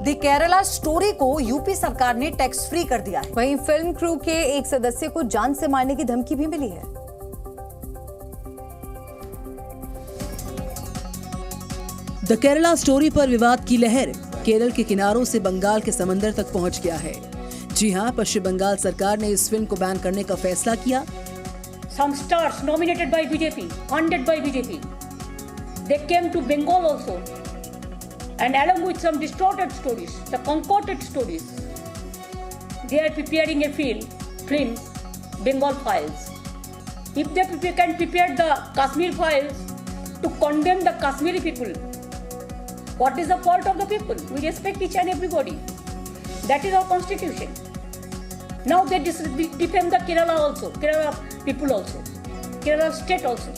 The Kerala story को UP सरकार ने टैक्स फ्री कर दिया है। वहीं फिल्म क्रू के एक सदस्य को जान से मारने की धमकी भी मिली है। द केरला स्टोरी पर विवाद की लहर केरल के किनारों से बंगाल के समंदर तक पहुंच गया है। जी हां, पश्चिम बंगाल सरकार ने इस फिल्म को बैन करने का फैसला किया। Some stars nominated by BJP, funded by BJP, they came to Bengal also, and along with some distorted stories, the concocted stories, they are preparing a film, Bengal Files. If they can prepare the Kashmir Files to condemn the Kashmiri people, what is the fault of the people? We respect each and everybody. That is our constitution. Now they defend the Kerala also, Kerala people also, Kerala state also.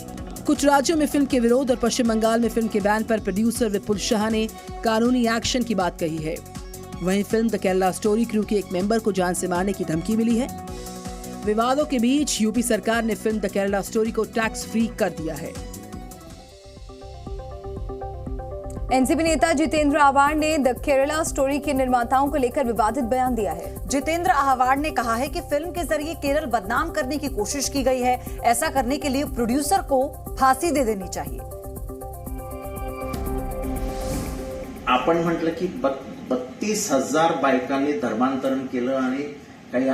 कुछ राज्यों में film के विरोध और पश्चिम बंगाल में film के ban पर producer विपुल शाह ने कानूनी एक्शन की बात कही है। वहीं film the Kerala story crew के एक मेंबर को जान से मारने की धमकी मिली है। विवादों के बीच यूपी सरकार ने फिल्म द केरला स्टोरी को टैक्स फ्री कर दिया है। एनसीपी नेता जितेंद्र आव्हाड ने द केरला स्टोरी के निर्माताओं को लेकर विवादित बयान दिया है। जितेंद्र आव्हाड ने कहा है कि फिल्म के जरिए केरल बदनाम करने की कोशिश की गई है। ऐसा करने के लिए प्रोड्यूसर को फांसी दे देनी चाहिए। आपण म्हटलं की 32,000 बायकांनी धर्मांतरण केलं आणि काही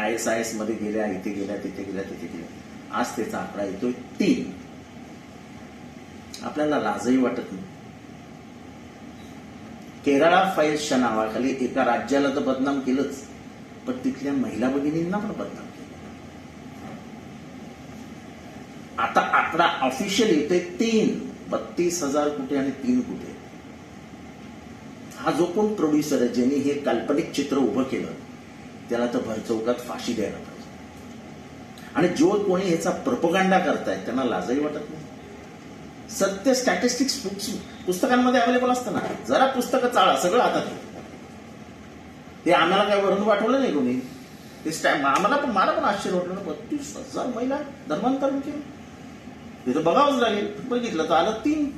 ISIS मध्ये गेल्या, इथे गेल्या, तिथे गेल्या, तिथे गेल्या। आज त्याचा आकडा येतोय 3। आपल्याला लाजही वाटत नाही। केरळा फाईल्सच्या नावाखाली एका राज्याला तर बदनाम केलंच, पण तिथल्या महिला भगिनींना पण बदनाम केलं। आता आकडा ऑफिशियल येतोय 3, 32,000 कुठे आणि 3 कुठे। हा जो कोण प्रोड्युसर आहे ज्यांनी हे काल्पनिक चित्र उभं केलं त्याला तर भरचौकात फाशी द्यायला पाहिजे। आणि जो कोणी ह्याचा प्रोपगंडा करतायत त्यांना लाजही वाटत नाही। सत्य स्टॅटिस्टिक्स पुस्तकांमध्ये अवेलेबल असतं ना, जरा पुस्तकं चाळा, सगळं हातात ते। आम्हाला काय वरून पाठवलं नाही कोणी ते। मला पण आश्चर्य वाटलं ना, 32,000 महिला धर्मांतरण केलं, ते तर बघावंच लागेल। बघितलं तर आलं 3।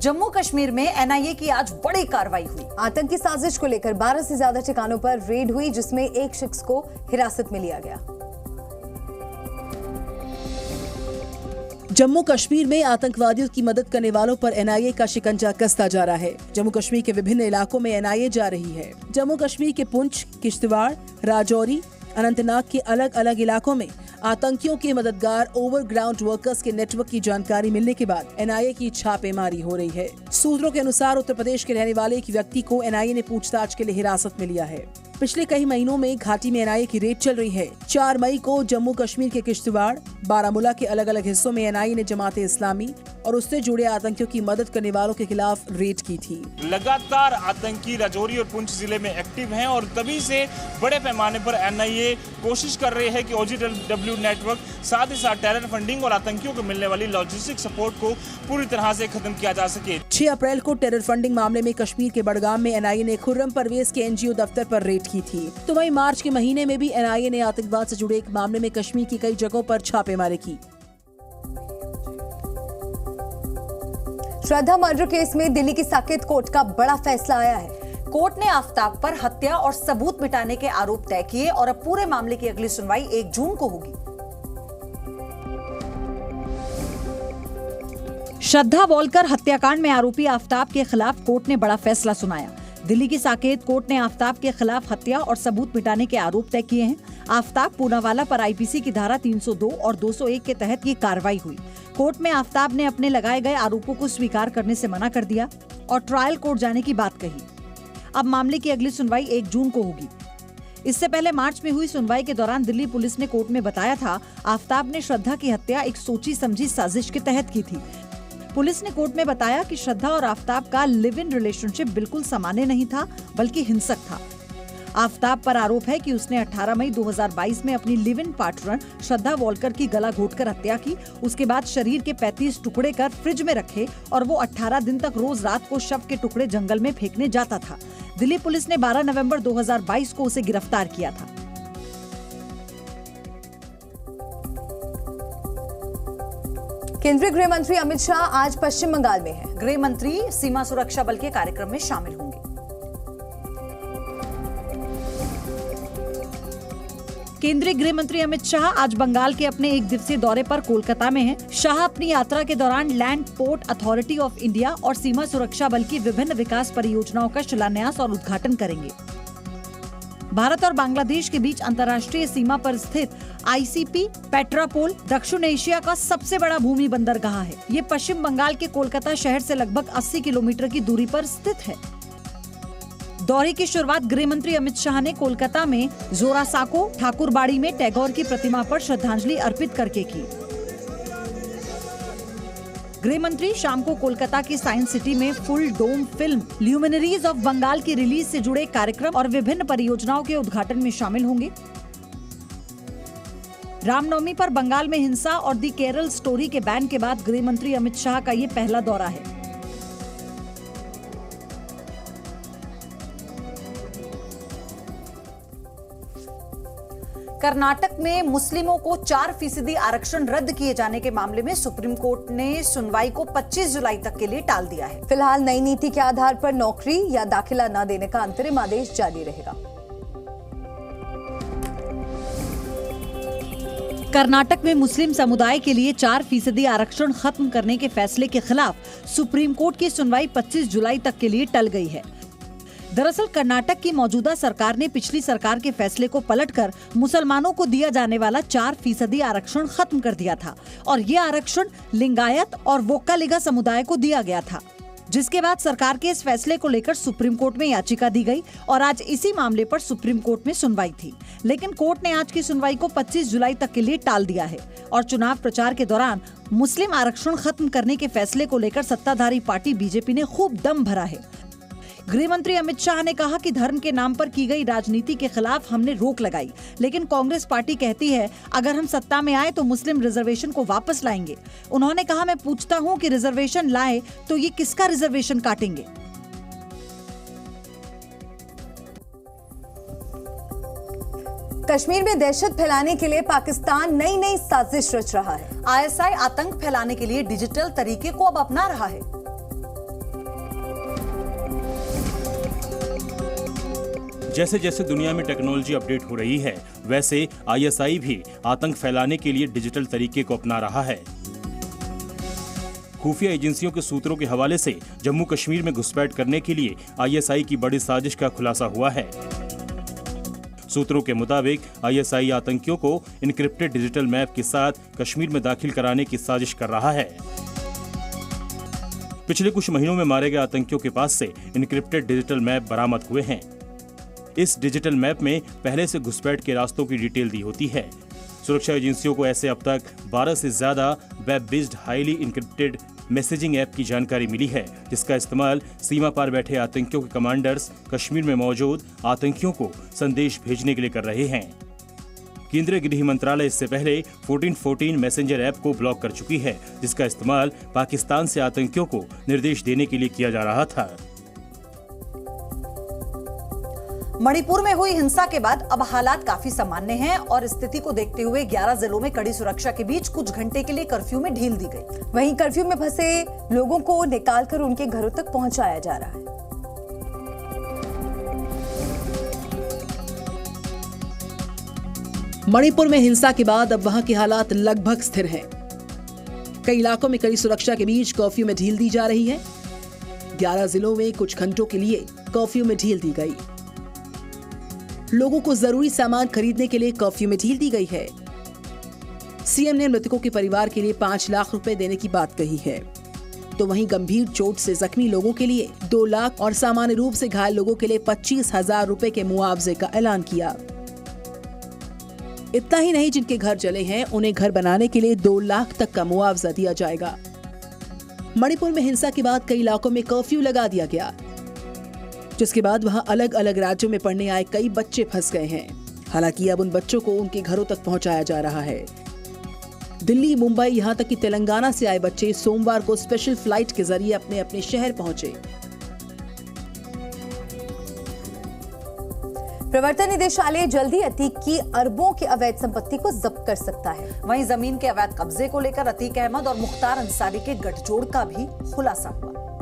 जम्मू कश्मीर में NIA की आज बड़ी कार्रवाई हुई। आतंकी साजिश को लेकर 12 से ज्यादा ठिकानों पर रेड हुई, जिसमें एक शख्स को हिरासत में लिया गया। जम्मू कश्मीर में आतंकवादियों की मदद करने वालों पर NIA का शिकंजा कसता जा रहा है। जम्मू कश्मीर के विभिन्न इलाकों में NIA जा रही है। जम्मू कश्मीर के पुंछ, किश्तवाड़, राजौरी, अनंतनाग के अलग अलग इलाकों में आतंकियों के मददगार ओवरग्राउंड वर्कर्स के नेटवर्क की जानकारी मिलने के बाद NIA की छापेमारी हो रही है। सूत्रों के अनुसार उत्तर प्रदेश के रहने वाले एक व्यक्ति को NIA ने पूछताछ के लिए हिरासत में लिया है। पिछले कई महीनों में घाटी में NIA की रेड चल रही है। 4 मई को जम्मू कश्मीर के किश्तवाड़, बारामूला के अलग अलग हिस्सों में NIA ने जमाते इस्लामी और उससे जुड़े आतंकियों की मदद करने वालों के खिलाफ रेड की थी। लगातार आतंकी राजौरी और पुंछ जिले में एक्टिव हैं और तभी से बड़े पैमाने पर NIA कोशिश कर रही है कि OGW नेटवर्क, साथ ही साथ टेरर फंडिंग और आतंकियों को मिलने वाली लॉजिस्टिक सपोर्ट को पूरी तरह से खत्म किया जा सके। 6 अप्रैल को टेरर फंडिंग मामले में कश्मीर के बडगाम में NIA ने खुर्रम परवेज के NGO दफ्तर पर रेड की थी। तो वहीं मार्च के महीने में भी NIA ने आतंकवाद से जुड़े एक मामले में कश्मीर की कई जगहों पर छापेमारी की। श्रद्धा मर्डर केस में दिल्ली की साकेत कोर्ट का बड़ा फैसला आया है। कोर्ट ने आफ्ताब पर हत्या और सबूत मिटाने के आरोप तय किए और अब पूरे मामले की अगली सुनवाई 1 जून को होगी। श्रद्धा वॉलकर हत्याकांड में आरोपी आफ्ताब के खिलाफ कोर्ट ने बड़ा फैसला सुनाया। दिल्ली की साकेत कोर्ट ने आफ्ताब के खिलाफ हत्या और सबूत मिटाने के आरोप तय किए हैं। आफ्ताब पूनावाला पर IPC की धारा 302 और 201 के तहत ये कार्रवाई हुई। कोर्ट में आफ्ताब ने अपने लगाए गए आरोपों को स्वीकार करने से मना कर दिया और ट्रायल कोर्ट जाने की बात कही। अब मामले की अगली सुनवाई 1 जून को होगी। इससे पहले मार्च में हुई सुनवाई के दौरान दिल्ली पुलिस ने कोर्ट में बताया था आफ्ताब ने श्रद्धा की हत्या एक सोची समझी साजिश के तहत की थी। पुलिस ने कोर्ट में बताया कि श्रद्धा और आफ्ताब का लिव इन रिलेशनशिप बिल्कुल सामान्य नहीं था, बल्कि हिंसक था। आफ्ताब पर आरोप है कि उसने 18 मई 2022 में अपनी live in partner Shraddha Volker की गला घोंटकर हत्या की। उसके बाद शरीर के 35 टुकड़े कर फ्रिज में रखे और वो 18 दिन तक रोज रात को शव के टुकड़े जंगल में फेंकने जाता था। दिल्ली पुलिस ने 12 नवंबर 2022 को उसे गिरफ्तार किया था। केंद्रीय गृह मंत्री अमित शाह आज पश्चिम बंगाल में हैं। गृह मंत्री सीमा सुरक्षा बल के कार्यक्रम में शामिल होंगे। केंद्रीय गृह मंत्री अमित शाह आज बंगाल के अपने एक दिवसीय दौरे पर कोलकाता में हैं। शाह अपनी यात्रा के दौरान land port authority of India और सीमा सुरक्षा बल की विभिन्न विकास परियोजनाओं का शिलान्यास और उद्घाटन करेंगे। भारत और बांग्लादेश के बीच अंतर्राष्ट्रीय सीमा पर स्थित आईसीपी पेट्रापोल दक्षिण एशिया का सबसे बड़ा भूमि बंदरगाह है। ये पश्चिम बंगाल के कोलकाता शहर से लगभग 80 किलोमीटर की दूरी पर स्थित है। दौरे की शुरुआत गृह मंत्री अमित शाह ने कोलकाता में जोरासाको ठाकुरबाड़ी में टैगोर की प्रतिमा पर श्रद्धांजलि अर्पित करके की। गृह मंत्री शाम को कोलकाता की साइंस सिटी में full dome film luminaries of Bengal की रिलीज से जुड़े कार्यक्रम और विभिन्न परियोजनाओं के उद्घाटन में शामिल होंगे। रामनवमी पर बंगाल में हिंसा और दी केरल स्टोरी के बैन के बाद गृह मंत्री अमित शाह का ये पहला दौरा है। कर्नाटक में मुस्लिमों को 4% आरक्षण रद्द किए जाने के मामले में सुप्रीम कोर्ट ने सुनवाई को 25 जुलाई तक के लिए टाल दिया है। फिलहाल नई नीति के आधार पर नौकरी या दाखिला न देने का अंतरिम आदेश जारी रहेगा। कर्नाटक में मुस्लिम समुदाय के लिए 4% आरक्षण खत्म करने के फैसले के खिलाफ सुप्रीम कोर्ट की सुनवाई 25 जुलाई तक के लिए टल गई है। दरअसल कर्नाटक की मौजूदा सरकार ने पिछली सरकार के फैसले को पलटकर मुसलमानों को दिया जाने वाला 4% आरक्षण खत्म कर दिया था और ये आरक्षण लिंगायत और वोक्कालिगा समुदाय को दिया गया था, जिसके बाद सरकार के इस फैसले को लेकर सुप्रीम कोर्ट में याचिका दी गई और आज इसी मामले पर सुप्रीम कोर्ट में सुनवाई थी। लेकिन कोर्ट ने आज की सुनवाई को 25 जुलाई तक के लिए टाल दिया है और चुनाव प्रचार के दौरान मुस्लिम आरक्षण खत्म करने के फैसले को लेकर सत्ताधारी पार्टी बीजेपी ने खूब दम भरा है। गृह मंत्री अमित शाह ने कहा कि धर्म के नाम पर की गई राजनीति के खिलाफ हमने रोक लगाई, लेकिन कांग्रेस पार्टी कहती है अगर हम सत्ता में आए तो मुस्लिम रिजर्वेशन को वापस लाएंगे। उन्होंने कहा, मैं पूछता हूं कि रिजर्वेशन लाए तो ये किसका रिजर्वेशन काटेंगे। कश्मीर में दहशत फैलाने के लिए पाकिस्तान नई नई साजिश रच रहा है। आईएसआई आतंक फैलाने के लिए डिजिटल तरीके को अब अपना रहा है। जैसे जैसे दुनिया में टेक्नोलॉजी अपडेट हो रही है, वैसे आईएसआई भी आतंक फैलाने के लिए डिजिटल तरीके को अपना रहा है। खुफिया एजेंसियों के सूत्रों के हवाले से जम्मू कश्मीर में घुसपैठ करने के लिए आईएसआई की बड़ी साजिश का खुलासा हुआ है। सूत्रों के मुताबिक आईएसआई आतंकियों को इनक्रिप्टेड डिजिटल मैप के साथ कश्मीर में दाखिल कराने की साजिश कर रहा है। पिछले कुछ महीनों में मारे गए आतंकियों के पास से इनक्रिप्टेड डिजिटल मैप बरामद हुए हैं। इस डिजिटल मैप में पहले से घुसपैठ के रास्तों की डिटेल दी होती है। सुरक्षा एजेंसियों को ऐसे अब तक 12 से ज्यादा web based highly encrypted messaging app की जानकारी मिली है, जिसका इस्तेमाल सीमा पार बैठे आतंकियों के कमांडर्स कश्मीर में मौजूद आतंकियों को संदेश भेजने के लिए कर रहे हैं। केंद्रीय गृह मंत्रालय इससे पहले 1414 मैसेंजर ऐप को ब्लॉक कर चुकी है, जिसका इस्तेमाल पाकिस्तान से आतंकियों को निर्देश देने के लिए किया जा रहा था। मणिपुर में हुई हिंसा के बाद अब हालात काफी सामान्य हैं और स्थिति को देखते हुए 11 जिलों में कड़ी सुरक्षा के बीच कुछ घंटे के लिए कर्फ्यू में ढील दी गई। वहीं कर्फ्यू में फंसे लोगों को निकालकर उनके घरों तक पहुंचाया जा रहा है। मणिपुर में हिंसा के बाद अब वहां के हालात लगभग स्थिर हैं। कई इलाकों में कड़ी सुरक्षा के बीच कर्फ्यू में ढील दी जा रही है। 11 जिलों में कुछ घंटों के लिए कर्फ्यू में ढील दी गई। लोगों को जरूरी सामान खरीदने के लिए कर्फ्यू में ढील दी गई है। सीएम ने मृतकों के परिवार के लिए 5 लाख रुपए देने की बात कही है, तो वहीं गंभीर चोट से जख्मी लोगों के लिए 2 लाख और सामान्य रूप से घायल लोगों के लिए 25,000 रुपए के मुआवजे का ऐलान किया। इतना ही नहीं, जिनके घर जले हैं उन्हें घर बनाने के लिए 2 लाख तक का मुआवजा दिया जाएगा। मणिपुर में हिंसा के बाद कई इलाकों में कर्फ्यू लगा दिया गया, जिसके बाद वहां अलग अलग राज्यों में पढ़ने आए कई बच्चे फंस गए हैं। हालांकि अब उन बच्चों को उनके घरों तक पहुंचाया जा रहा है। दिल्ली, मुंबई, यहां तक कि तेलंगाना से आए बच्चे सोमवार को स्पेशल फ्लाइट के जरिए अपने अपने शहर पहुंचे। प्रवर्तन निदेशालय जल्दी अतीक की अरबों की अवैध संपत्ति को जब्त कर सकता है। वहीं जमीन के अवैध कब्जे को लेकर अतीक अहमद और मुख्तार अंसारी के गठजोड़ का भी खुलासा हुआ।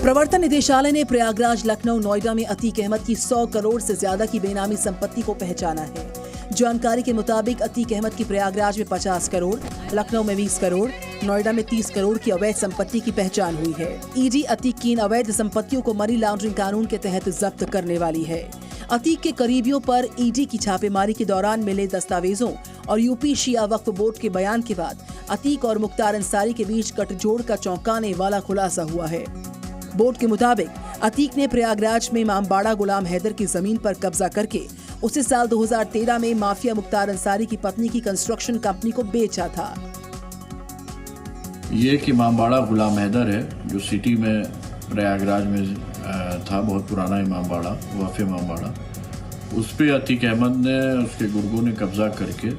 प्रवर्तन निदेशालय ने प्रयागराज, लखनऊ, नोएडा में अतीक अहमद की 100 करोड़ से ज्यादा की बेनामी संपत्ति को पहचाना है। जानकारी के मुताबिक अतीक अहमद की प्रयागराज में 50 करोड़, लखनऊ में 20 करोड़, नोएडा में 30 करोड़ की अवैध संपत्ति की पहचान हुई है। ईडी अतीक की इन अवैध संपत्तियों को मनी लॉन्ड्रिंग कानून के तहत जब्त करने वाली है। अतीक के करीबियों पर ईडी की छापेमारी के दौरान मिले दस्तावेजों और यूपी शिया वक्फ बोर्ड के बयान के बाद अतीक और मुख्तार अंसारी के बीच गठजोड़ का चौंकाने वाला खुलासा हुआ है। बोर्ड के मुताबिक अतीक ने प्रयागराज में इमामबाड़ा गुलाम हैदर की जमीन पर कब्जा करके उसे साल 2013 में माफिया मुख्तार अंसारी की पत्नी की कंस्ट्रक्शन कंपनी को बेचा था। ये एक इमामबाड़ा गुलाम हैदर है जो सिटी में प्रयागराज में था, बहुत पुराना इमामबाड़ा, वफ़ इमामबाड़ा। उस पे अतीक अहमद ने, उसके गुर्गों ने कब्जा करके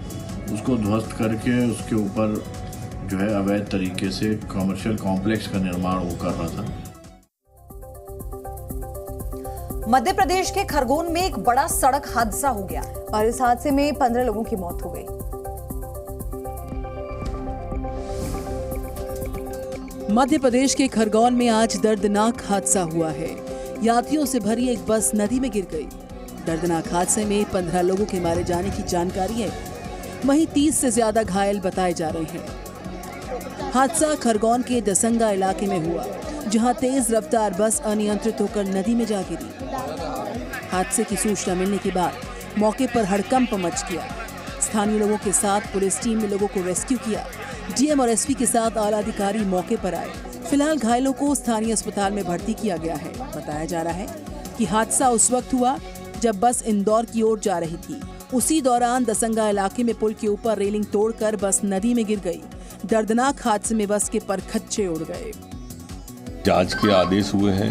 उसको ध्वस्त करके उसके ऊपर जो है अवैध तरीके से कमर्शियल कॉम्प्लेक्स का निर्माण वो कर रहा था। मध्य प्रदेश के खरगोन में एक बड़ा सड़क हादसा हो गया और इस हादसे में 15 लोगों की मौत हो गई। मध्य प्रदेश के खरगोन में आज दर्दनाक हादसा हुआ है। यात्रियों से भरी एक बस नदी में गिर गई। दर्दनाक हादसे में 15 लोगों के मारे जाने की जानकारी है। वहीं 30 से ज्यादा घायल बताए जा रहे हैं। हादसा खरगोन के दसंगा इलाके में हुआ, जहां तेज रफ्तार बस अनियंत्रित होकर नदी में जा गिरी। हादसे की सूचना मिलने के बाद मौके पर हड़कंप मच गया। स्थानीय लोगों के साथ पुलिस टीम ने लोगों को रेस्क्यू किया। डीएम और एसपी के साथ आला अधिकारी मौके पर आए। फिलहाल घायलों को स्थानीय अस्पताल में भर्ती किया गया है। बताया जा रहा है कि हादसा उस वक्त हुआ जब बस इंदौर की ओर जा रही थी। उसी दौरान दसंगा इलाके में पुल के ऊपर रेलिंग तोड़कर बस नदी में गिर गई। दर्दनाक हादसे में बस के परखच्चे उड़ गए। जांच के आदेश हुए हैं।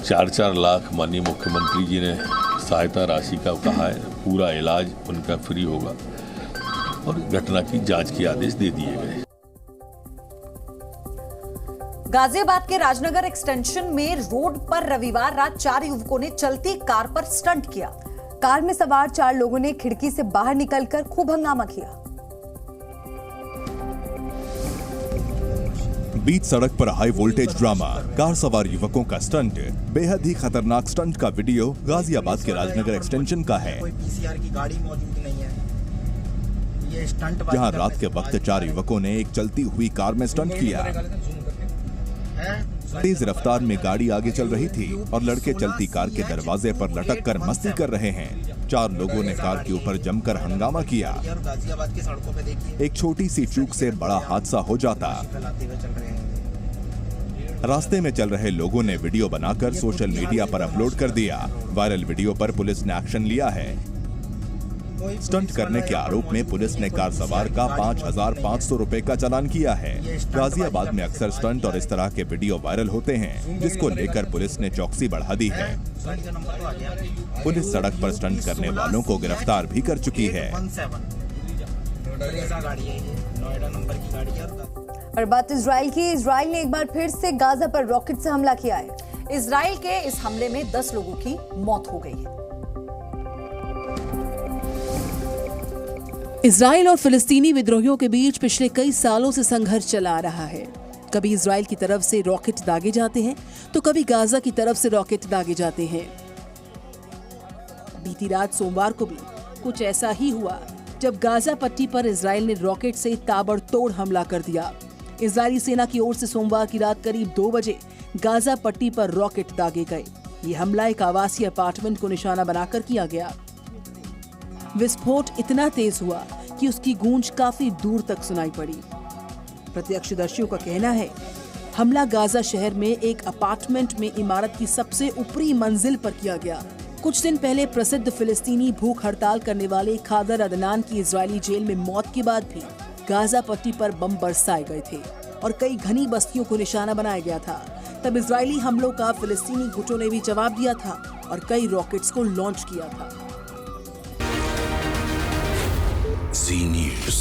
4-4 लाख माननीय मुख्यमंत्री जी ने सहायता राशि का कहा है। पूरा इलाज उनका फ्री होगा और घटना की जांच के आदेश दे दिए गए। गाजियाबाद के राजनगर एक्सटेंशन में रोड पर रविवार रात 4 युवकों ने चलती कार पर स्टंट किया। कार में सवार 4 लोगों ने खिड़की से बाहर निकलकर खूब हंगामा किया। बीच सड़क पर हाई वोल्टेज ड्रामा, कार सवार युवकों का स्टंट। बेहद ही खतरनाक स्टंट का वीडियो गाजियाबाद के राजनगर एक्सटेंशन का है। कोई पीसीआर की गाड़ी मौजूद नहीं है। ये स्टंट जहां रात के वक्त 4 युवकों ने एक चलती हुई कार में स्टंट किया। तेज रफ्तार में गाड़ी आगे चल रही थी और लड़के चलती कार के दरवाजे पर लटक कर मस्ती कर रहे हैं। 4 लोगों ने कार के ऊपर जमकर हंगामा किया। एक छोटी सी चूक से बड़ा हादसा हो जाता। रास्ते में चल रहे लोगों ने वीडियो बनाकर सोशल मीडिया पर अपलोड कर दिया। वायरल वीडियो पर पुलिस ने एक्शन लिया है। स्टंट करने के आरोप में पुलिस ने कार सवार का 5,500 रुपए का चालान किया है। गाजियाबाद में अक्सर स्टंट और इस तरह के वीडियो वायरल होते हैं, जिसको लेकर पुलिस ने चौकसी बढ़ा दी है। पुलिस सड़क पर स्टंट करने वालों को गिरफ्तार भी कर चुकी है। और बात इजराइल की। इजराइल ने एक बार फिर से गाजा पर रॉकेट से हमला किया है। इजराइल के इस हमले में 10 लोगों की मौत हो गई है। इजराइल और फिलिस्तीनी विद्रोहियों के बीच पिछले कई सालों से संघर्ष चला आ रहा है। कभी इजराइल की तरफ से रॉकेट दागे जाते हैं तो कभी गाजा की तरफ से रॉकेट दागे जाते हैं। बीती रात सोमवार को भी कुछ ऐसा ही हुआ, जब गाजा पट्टी पर इजराइल ने रॉकेट से ताबड़तोड़ हमला कर दिया। इजरायली सेना की ओर से सोमवार की रात करीब 2 बजे गाजा पट्टी पर रॉकेट दागे गए। ये हमला एक आवासीय अपार्टमेंट को निशाना बनाकर किया गया। विस्फोट इतना तेज हुआ कि उसकी गूंज काफी दूर तक सुनाई पड़ी। प्रत्यक्षदर्शियों का कहना है हमला गाजा शहर में एक अपार्टमेंट में इमारत की सबसे ऊपरी मंजिल पर किया गया। कुछ दिन पहले प्रसिद्ध फिलिस्तीनी भूख हड़ताल करने वाले खादर अदनान की इजरायली जेल में मौत के बाद भी गाजा पट्टी पर बम बरसाए गए थे और कई घनी बस्तियों को निशाना बनाया गया था। तब इजरायली हमलों का फिलिस्तीनी गुटों ने भी जवाब दिया था और कई रॉकेट्स को लॉन्च किया था। Z News.